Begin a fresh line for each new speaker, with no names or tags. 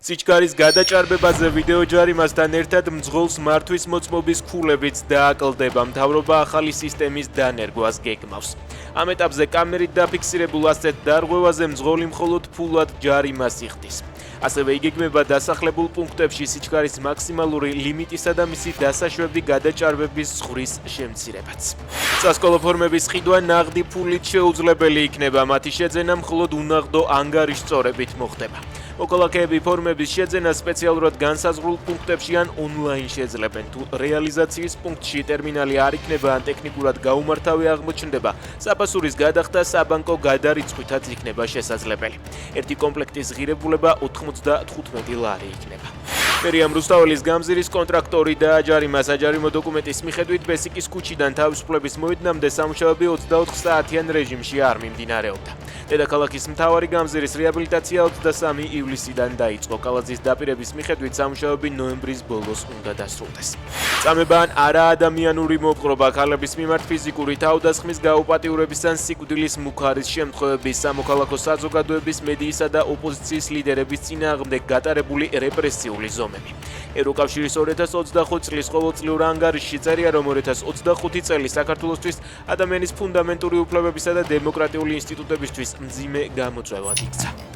სიჩქარის გადაჭარბებაზე ვიდეო ჯარიმასთან ერთად მძღოლს მართვის მოწმობის ქულებიც დააკლდება. მთავრობა ახალი სისტემის დანერგვას გეგმავს. ამ ეტაპზე კამერით დაფიქსირებულ ასეთ დარღვევაზე მძღოლი მხოლოდ ფულად ჯარიმას იხდის. ასევე იგეგმება დასახლებულ პუნქტებში სიჩქარის მაქსიმალური ლიმიტისა და მისი დასაშვები გადაჭარბების ზღვრის შემცირებაც. სასკოლო ფორმების ყიდვა ნაღდი ფულით შეუძლებელი იქნება, მათი შეძენა მხოლოდ უნაღდო ანგარიშწორებით მოხდება. მოქალაქეები ფორმების შეძენა სპეციალურად განსაზღვრულ პუნქტებში ან ონლაინ შეძლებენ. თუ რეალიზაციის პუნქტში ტერმინალი არ იქნება ან ტექნიკურად გაუმართავი აღმოჩნდება, საფასურის გადახდა საბანკო გადარიცხვითაც იქნება შესაძლებელი. ერთი კომპლექტის ღირებულება 95 ლარი იქნება. მერიამ რუსთაველის გამზირის კონტრაქტორი დააჯარიმა. საჯარიმო დოკუმენტის მიხედვით ბესიკის ქუჩიდან თავისუფლების მოედნამდე სამუშაოები 24 საათიან რეჟიმში არ მიმდინარეობდა. დედაქალაქის მთავარი გამზირის რეაბილიტაცია 23 ივლისიდან დაიწყო. კალაძის დაპირების მიხედვით სამუშაოები ნოემბრის ბოლოს უნდა დასრულდეს. წამება ან არაადამიანური მოპყრობა, ქალების მიმართ ფიზიკური თავდასხმის, გაუპატიურების ან სიკვდილის მუქარის შემთხვევების, სამოქალაქო საზოგადოების, მედიისა და ოპოზიციის ლიდერების წინააღმდეგ გატარებული რეპრესიული ზომები. ევროკავშირის 2025 წლის ყოველწლიურ ანგარიშში წერია, რომ 2025 წელი საქართველოსთვის ადამიანის ფუნდამენტური უფლებებისა და დემოკრატიული ინსტიტუტებისთვის მძიმე გამოწვევად იქცა.